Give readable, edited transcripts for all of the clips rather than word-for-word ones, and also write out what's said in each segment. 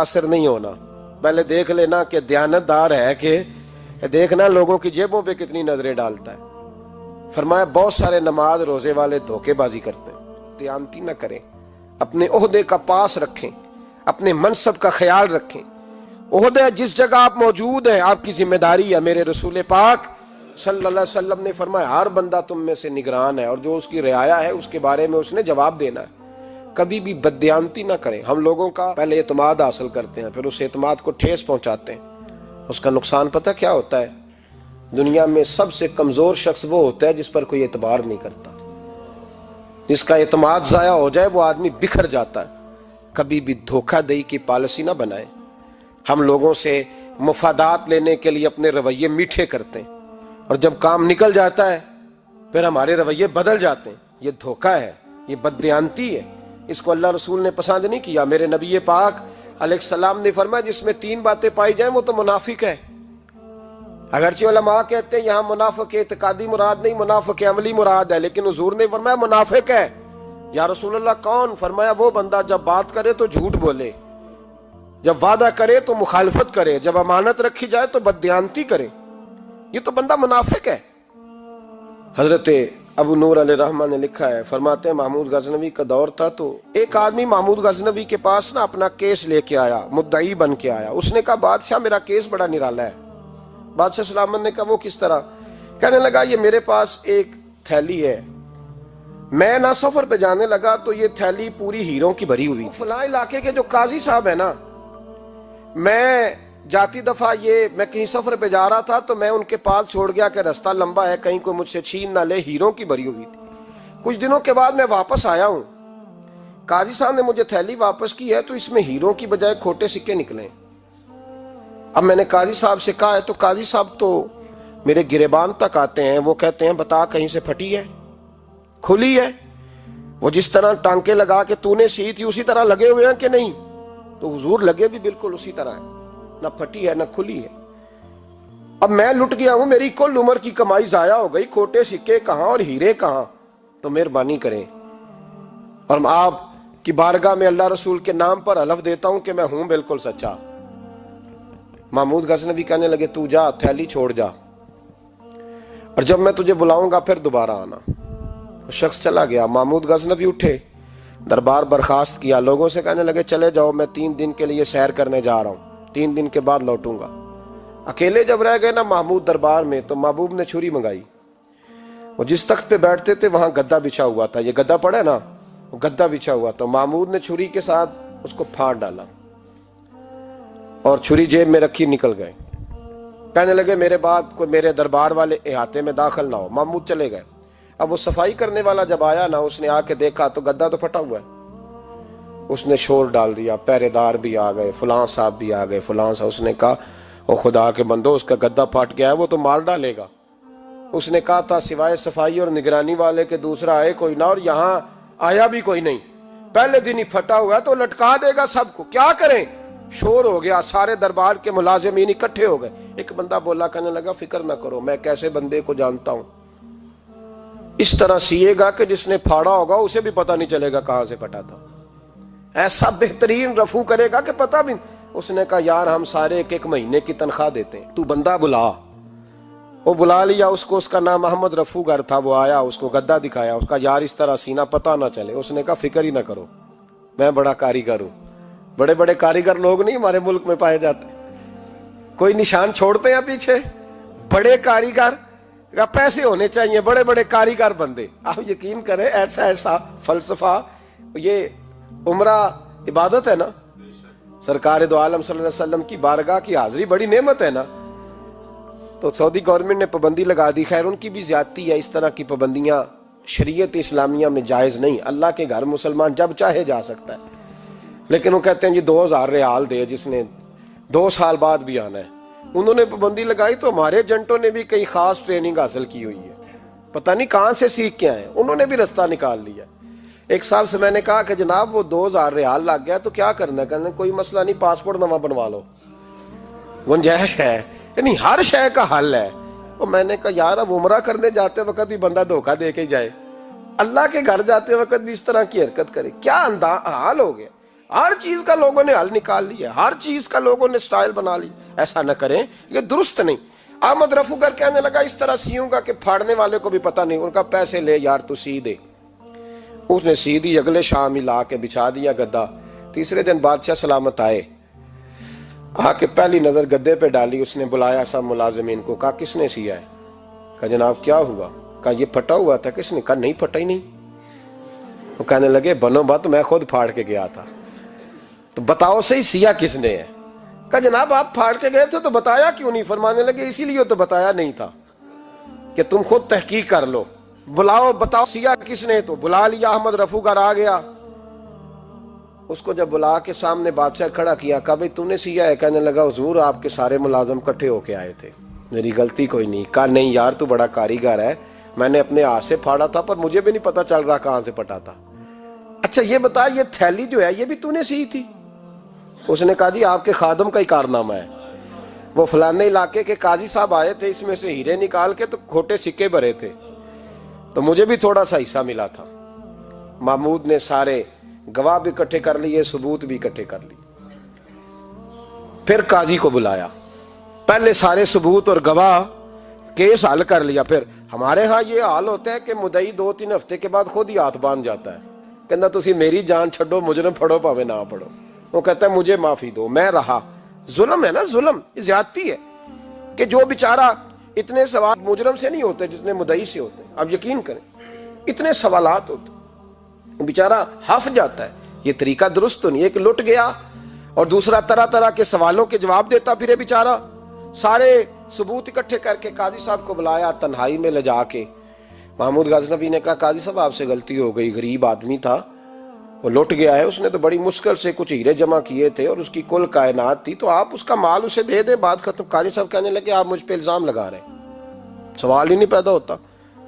असर नहीं होना। पहले देख लेना कि दयानतदार है कि देखना लोगों की जेबों पे कितनी नजरें डालता है। फरमाया बहुत सारे नमाज रोजे वाले धोखेबाजी करते हैं, दयानती न करें, अपने ओहदे का पास रखें, अपने मनसब का ख्याल रखें। ओहदे जिस जगह आप मौजूद हैं आपकी जिम्मेदारी है। मेरे रसूल पाक सल्लल्लाहु अलैहि वसल्लम ने फरमाया हर बंदा तुम में से निगरान है और जो उसकी रियाया है उसके बारे में उसने जवाब देना है। कभी भी बददयानती ना करें। हम लोगों का पहले एतमाद हासिल करते हैं, फिर उस एतमाद को ठेस पहुंचाते हैं। उसका नुकसान पता क्या होता है? दुनिया में सबसे कमजोर शख्स वो होता है जिस पर कोई एतबार नहीं करता। जिसका एतमाद जाया हो जाए वो आदमी बिखर जाता है। कभी भी धोखाधड़ी की पॉलिसी ना बनाए। हम लोगों से मुफादात लेने के लिए अपने रवैये मीठे करते हैं और जब काम निकल जाता है फिर हमारे रवैये बदल जाते हैं। ये धोखा है, ये बददयानती है। इसको अल्लाह रसूल ने पसंद नहीं किया। मेरे नबी पाक अलैहिस्सलाम ने फरमाया जिसमें तीन बातें पाई जाएं वो तो मुनाफिक है। अगरचे उलमा कहते हैं यहाँ मुनाफिक इत्कादी मुराद नहीं, मुनाफिक अमली मुराद है, लेकिन हुजूर ने फरमाया मुनाफिक है। या रसूल अल्लाह कौन? फरमाया वो बंदा जब बात करे तो झूठ बोले, जब वादा करे तो मुखालफत करे, जब अमानत रखी जाए तो बददयानती करे। ये तो बंदा मुनाफिक है। हजरत अबू नूर अलैहिर्रहमान ने लिखा है, फरमाते हैं महमूद गजनवी का दौर था तो एक आदमी महमूद गजनवी के पास ना अपना केस लेके आया, मुद्दई बन के आया। उसने कहा बादशाह मेरा केस बड़ा निराला है। बादशाह सलामत ने कहा वो किस तरह? कहने लगा ये मेरे पास एक थैली है, मैं ना सफर पे जाने लगा तो ये थैली पूरी हीरों की भरी हुई। फलां इलाके के जो काजी साहब है ना, मैं जाती दफा मैं कहीं सफर पे जा रहा था तो मैं उनके पास छोड़ गया कि रास्ता लंबा है, कहीं को मुझसे छीन ना ले, हीरों की भरी हुई थी। कुछ दिनों के बाद मैं वापस आया हूं, काजी साहब ने मुझे थैली वापस की है तो इसमें हीरों की बजाय खोटे सिक्के निकले। अब मैंने काजी साहब से कहा है तो काजी साहब तो मेरे गिरेबान तक आते हैं। वो कहते हैं बता कहीं से फटी है, खुली है? वो जिस तरह टांके लगा के तूने सी थी उसी तरह लगे हुए हैं कि नहीं? तो हुजूर लगे भी बिल्कुल उसी तरह है, ना फटी है ना खुली है। अब मैं लुट गया हूं, मेरी कुल उम्र की कमाई जाया हो गई, खोटे सिक्के कहां और हीरे कहां? तो मेहरबानी करें और आप की बारगाह में अल्लाह रसूल के नाम पर हलफ देता हूं कि मैं हूं बिल्कुल सच्चा। महमूद गजनवी कहने लगे तू जा, थैली छोड़ जा और जब मैं तुझे बुलाऊंगा फिर दोबारा आना। शख्स चला गया। महमूद गजनवी उठे, दरबार बर्खास्त किया, लोगों से कहने लगे चले जाओ, मैं 3 दिन के लिए सैर करने जा रहा हूं, 3 दिन के बाद लौटूंगा। अकेले जब रह गए ना महमूद दरबार में तो महबूब ने छुरी मंगाई। वो जिस तख्त पे बैठते थे वहां गद्दा बिछा हुआ था, ये गद्दा पड़ा है ना, वो गद्दा बिछा हुआ था। महमूद ने छुरी के साथ उसको फाड़ डाला और छुरी जेब में रखी, निकल गए। कहने लगे मेरे बाद कोई मेरे दरबार वाले इहाते में दाखिल ना हो। महमूद चले गए। अब वो सफाई करने वाला जब आया ना, उसने आके देखा तो गद्दा तो फटा हुआ है। उसने शोर डाल दिया, पहरेदार भी आ गए, फलां साहब भी आ गए, फलां साहब। उसने कहा ओ खुदा के बंदो, उसका गद्दा फट गया है, वो तो मार डालेगा। उसने कहा था सिवाय सफाई और निगरानी वाले के दूसरा आए कोई ना, और यहाँ आया भी कोई नहीं। पहले दिन ही फटा हुआ है तो लटका देगा सबको, क्या करें? शोर हो गया, सारे दरबार के मुलाजिमीन इकट्ठे हो गए। एक बंदा बोला, कहने लगा फिक्र ना करो, मैं कैसे बंदे को जानता हूं, इस तरह सिएगा कि जिसने फाड़ा होगा उसे भी पता नहीं चलेगा कहां से फटा था। ऐसा बेहतरीन रफू करेगा कि पता भी। उसने कहा यार हम सारे 1-1 महीने की तनख्वाह देते हैं, तू बंदा बुला। वो बुला लिया उसको, उसका नाम अहमद रफूगर था। वो आया, उसको गद्दा दिखाया, उसका यार इस तरह सीना पता ना चले। उसने कहा फिक्र ही ना करो, मैं बड़ा कारीगर हूं। बड़े बड़े कारीगर लोग नहीं हमारे मुल्क में पाए जाते, कोई निशान छोड़ते हैं पीछे। बड़े कारीगर का पैसे होने चाहिए, बड़े बड़े कारीगर बंदे। आप यकीन करें ऐसा ऐसा फलसफा, ये उम्रा इबादत है ना, सरकार दो आलम सल्लल्लाहु अलैहि वसल्लम की बारगाह की हाजिरी बड़ी नेमत है ना। तो सऊदी गवर्नमेंट ने पाबंदी लगा दी, खैर उनकी भी ज्यादती है। इस तरह की पाबंदियां शरीयत इस्लामिया में जायज नहीं। अल्लाह के घर मुसलमान जब चाहे जा सकता है, लेकिन वो कहते हैं जी 2000 रियाल दे जिसने 2 साल बाद भी आना है। उन्होंने पाबंदी लगाई तो हमारे एजेंटों ने भी कई खास ट्रेनिंग हासिल की हुई है, पता नहीं कहां से सीख के आए, उन्होंने भी रास्ता निकाल लिया। एक साहब से मैंने कहा कि जनाब वो 2000 रियाल लग गया तो क्या करना है? कहने कोई मसला नहीं, पासपोर्ट नवा बनवा लो, गुंजाइश है। यानी हर शय का हल है। और मैंने कहा यार अब उमरा करने जाते वक्त भी बंदा धोखा दे के जाए, अल्लाह के घर जाते वक्त भी इस तरह की हरकत करे, क्या हाल हो गया। हर चीज का लोगों ने हल निकाल लिया, हर चीज का लोगों ने स्टाइल बना लिया। ऐसा न करें, ये दुरुस्त नहीं। अहमद रफूगर कहने लगा इस तरह सीऊंगा कि फाड़ने वाले को भी पता नहीं। उनका पैसे ले यार, तू सी दे। उसने सी दी, अगले शाम ही ला के बिछा दिया गद्दा। तीसरे दिन बादशाह सलामत आए, आके पहली नजर गद्दे पे डाली। उसने बुलाया सब मुलाजिमीन को, कहा किसने सिया है? कहा जनाब क्या हुआ? कहा ये फटा हुआ था। किसने? कहा नहीं फटा ही नहीं। वो कहने लगे बनो बात, मैं खुद फाड़ के गया था। तो बताओ सही सिया किसने है? कहा जनाब आप फाड़ के गए थे तो बताया क्यों नहीं? फरमाने लगे इसीलिए तो बताया नहीं था कि तुम खुद तहकीक कर लो। बुलाओ, बताओ सिया किसने? तो बुला लिया। अहमद रफूगर आ गया। उसको जब बुला के सामने बादशाह खड़ा किया, कहा भाई तूने सिया है? कहने लगा हुजूर आपके सारे मुलाजम इकट्ठे होके आए थे, मेरी गलती कोई नहीं। कहा नहीं यार तू बड़ा कारीगर है, मैंने अपने हाथ से फाड़ा था पर मुझे भी नहीं पता चल रहा कहां से फटा था। अच्छा ये बता, ये थैली जो है ये भी तूने सी थी? उसने कहा जी आपके खादम का ही कारनामा है। वो फलाने इलाके के काजी साहब आए थे, इसमें से हीरे निकाल के तो खोटे सिक्के भरे थे, तो मुझे भी थोड़ा सा हिस्सा मिला था। महमूद ने सारे गवाह भी इकट्ठे कर लिए, सबूत भी इकट्ठे कर लिए। फिर काजी को बुलाया, पहले सारे सबूत और गवाह केस हल कर लिया। फिर हमारे यहाँ ये हाल होता है कि मुदई 2-3 हफ्ते के बाद खुद ही हाथ बांध जाता है, कहता तुसी मेरी जान छड़ो, मुजरम फड़ो भावे ना पड़ो। वो कहता है मुझे माफी दो, मैं रहा। जुल्म है ना, जुल्म, ज्यादती है कि जो बेचारा इतने सवाल मुजरम से नहीं होते जितने मुदई से होते हैं। अब यकीन करें इतने सवालात होते, बेचारा हफ जाता है। ये तरीका दुरुस्त तो नहीं है कि लुट गया और दूसरा तरह तरह के सवालों के जवाब देता फिरे बेचारा। सारे सबूत इकट्ठे करके काजी साहब को बुलाया, तन्हाई में ले जाके। महमूद गजनवी ने कहा काजी साहब आपसे गलती हो गई, गरीब आदमी था, वो लुट गया है, उसने तो बड़ी मुश्किल से कुछ हीरे जमा किए थे और उसकी कुल कायनात थी, तो आप उसका माल उसे दे दें, बात खत्म। काजी साहब कहने लगे आप मुझ पे इल्जाम लगा रहे हैं, सवाल ही नहीं पैदा होता।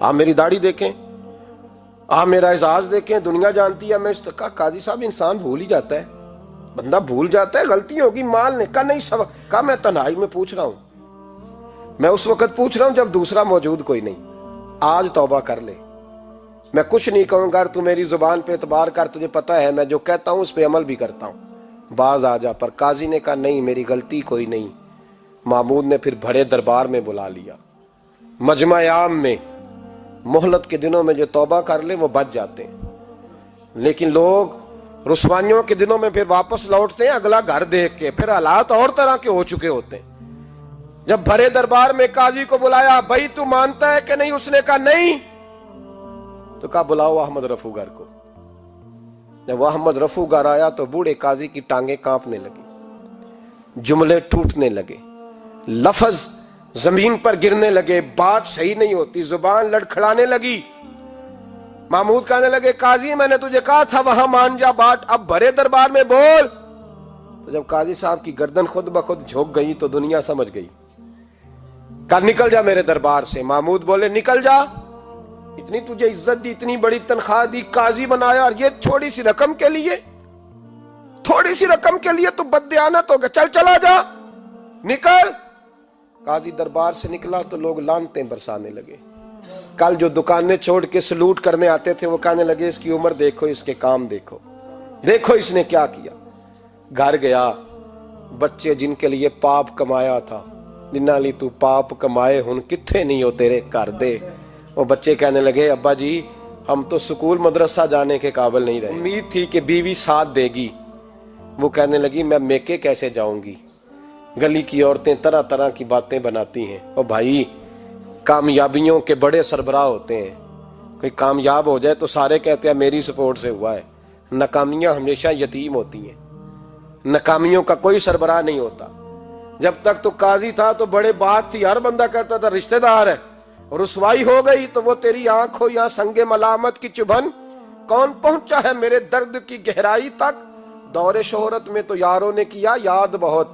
आप मेरी दाढ़ी देखें, आप मेरा एजाज देखें, दुनिया जानती है मैं इस तरह। काजी साहब इंसान भूल ही जाता है, बंदा भूल जाता है, गलती होगी। माल ने कहा नहीं सब, कहा मैं तन्हाई में पूछ रहा हूं, मैं उस वक्त पूछ रहा हूं जब दूसरा मौजूद कोई नहीं। आज तौबा कर ले, मैं कुछ नहीं कहूंगा, तू मेरी जुबान पे एतबार कर, तुझे पता है मैं जो कहता हूं उस पर अमल भी करता हूं, बाज आ जा। पर काजी ने कहा नहीं मेरी गलती कोई नहीं। महमूद ने फिर बड़े दरबार में बुला लिया, मजमा आम में। मोहलत के दिनों में जो तौबा कर ले वो बच जाते हैं, लेकिन लोग रुस्वानियों के दिनों में फिर वापस लौटते हैं अगला घर देख के, फिर हालात और तरह के हो चुके होते हैं। जब भरे दरबार में काजी को बुलाया, भाई तू मानता है कि नहीं? उसने कहा नहीं। तो कहा बुलाओ अहमद रफूगर को। जब अहमद रफूगर आया तो बूढ़े काजी की टांगे कांपने लगी, जुमले टूटने लगे, लफ्ज जमीन पर गिरने लगे, बात सही नहीं होती, जुबान लड़खड़ाने लगी। महमूद कहने लगे काजी मैंने तुझे कहा था वहां मान जा बात, अब भरे दरबार में बोल। तो जब काजी साहब की गर्दन खुद ब खुद झुक गई तो दुनिया समझ गई। कहा निकल जा मेरे दरबार से। महमूद बोले निकल जा, इतनी तुझे इज्जत दी, इतनी बड़ी तनख्वाह दी, काजी बनाया, और ये थोड़ी सी रकम के लिए, थोड़ी सी रकम के लिए तू बददियानत हो गया, चल चला जा, निकल। काजी दरबार से निकला तो लोग लानतें बरसाने लगे। कल जो दुकानें छोड़ के सलूट करने आते थे वो कहने लगे इसकी उम्र देखो, इसके काम देखो, देखो इसने क्या किया। घर गया, बच्चे जिनके लिए पाप कमाया था, जिन्ना ली तू पाप कमाए हुन किथे नहीं हो तेरे घर दे। वो बच्चे कहने लगे अब्बा जी हम तो स्कूल मदरसा जाने के काबिल नहीं रहे, उम्मीद थी कि बीवी साथ देगी। वो कहने लगी मैं मेके कैसे जाऊंगी, गली की औरतें तरह तरह की बातें बनाती हैं। और भाई कामयाबियों के बड़े सरबराह होते हैं, कोई कामयाब हो जाए तो सारे कहते हैं मेरी सपोर्ट से हुआ है। नाकामियां हमेशा यतीम होती हैं, नाकामियों का कोई सरबराह नहीं होता। जब तक तो काजी था तो बड़े बात थी, हर बंदा कहता था रिश्तेदार है, और रुसवाई हो गई तो वो तेरी आंख हो या संगे मलामत की चुभन। कौन पहुंचा है मेरे दर्द की गहराई तक, दौरे शोहरत में तो यारों ने किया याद बहुत,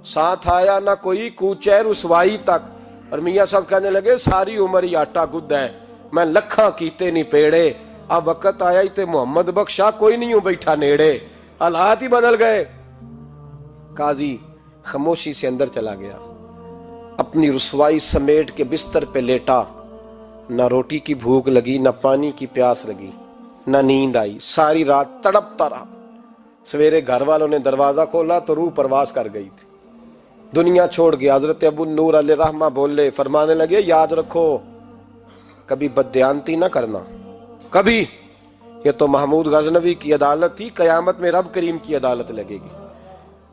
साथ आया ना कोई कूचे रुसवाई तक। और मियाँ साहब कहने लगे सारी उम्र ही आटा गुद है, मैं लखा कीते नहीं पेड़े, अब वक्त आया ही ते मोहम्मद बख्शा कोई नहीं हूं बैठा नेड़े। हालात ही बदल गए। काजी खामोशी से अंदर चला गया, अपनी रुसवाई समेट के बिस्तर पे लेटा। ना रोटी की भूख लगी, ना पानी की प्यास लगी, ना नींद आई, सारी रात तड़पता रहा। सवेरे घर वालों ने दरवाजा खोला तो रूह परवास कर गई थी, दुनिया छोड़ गया। हजरत अबू नूर अलैहिर्रहमा बोले, फरमाने लगे, याद रखो कभी बददयांती ना करना, कभी। ये तो महमूद गजनवी की अदालत थी, कयामत में रब करीम की अदालत लगेगी।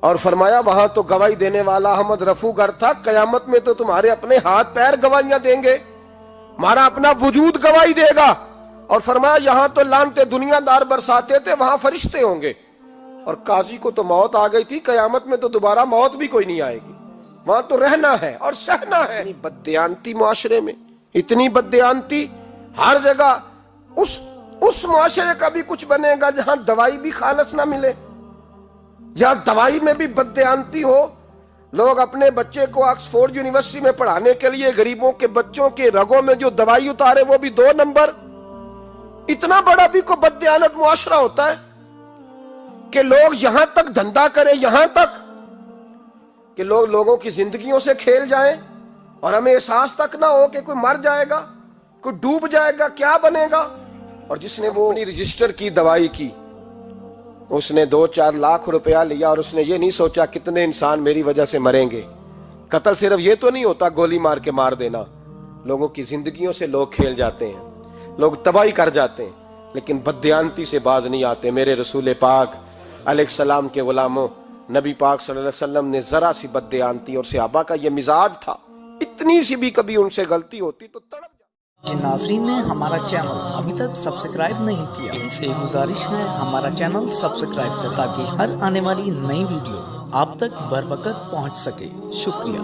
और फरमाया वहां तो गवाही देने वाला अहमद रफूगर था, कयामत में तो तुम्हारे अपने हाथ पैर गवाहियां देंगे, हमारा अपना वजूद गवाही देगा। और फरमाया यहां तो लानते दुनियादार बरसाते थे, वहां फरिश्ते होंगे। और काजी को तो मौत आ गई थी, कयामत में तो दोबारा मौत भी कोई नहीं आएगी, वहां तो रहना है और सहना है। बददयांती मुआशरे में, इतनी बददयांती हर जगह। उस मुआशरे का भी कुछ बनेगा जहां दवाई भी खालस ना मिले, जहां दवाई में भी बददयांती हो। लोग अपने बच्चे को ऑक्सफोर्ड यूनिवर्सिटी में पढ़ाने के लिए गरीबों के बच्चों के रगों में जो दवाई उतारे वो भी 2 नंबर। इतना बड़ा भी को बददयानत मुआशरा होता है कि लोग यहां तक धंधा करें, यहां तक कि लोग लोगों की जिंदगियों से खेल जाएं और हमें एहसास तक ना हो कि कोई मर जाएगा, कोई डूब जाएगा, क्या बनेगा। और जिसने वो अपनी रजिस्टर की दवाई की, उसने 2-4 लाख रुपया लिया और उसने ये नहीं सोचा कितने इंसान मेरी वजह से मरेंगे। कत्ल सिर्फ ये तो नहीं होता गोली मार के मार देना, लोगों की जिंदगियों से लोग खेल जाते हैं, लोग तबाही कर जाते हैं, लेकिन बददयांती से बाज नहीं आते। मेरे रसूल पाक अलैहिस्सलाम के गुलामों, नबी पाक सल्लल्लाहु अलैहि वसल्लम ने जरा सी बददयांती, और सहाबा का ये मिजाज था, इतनी सी भी कभी उनसे गलती होती तो तड़प। जिन नाज़रीन ने हमारा चैनल अभी तक सब्सक्राइब नहीं किया, इनसे गुजारिश है हमारा चैनल सब्सक्राइब करें ताकि हर आने वाली नई वीडियो आप तक बर वक्त पहुंच सके। शुक्रिया।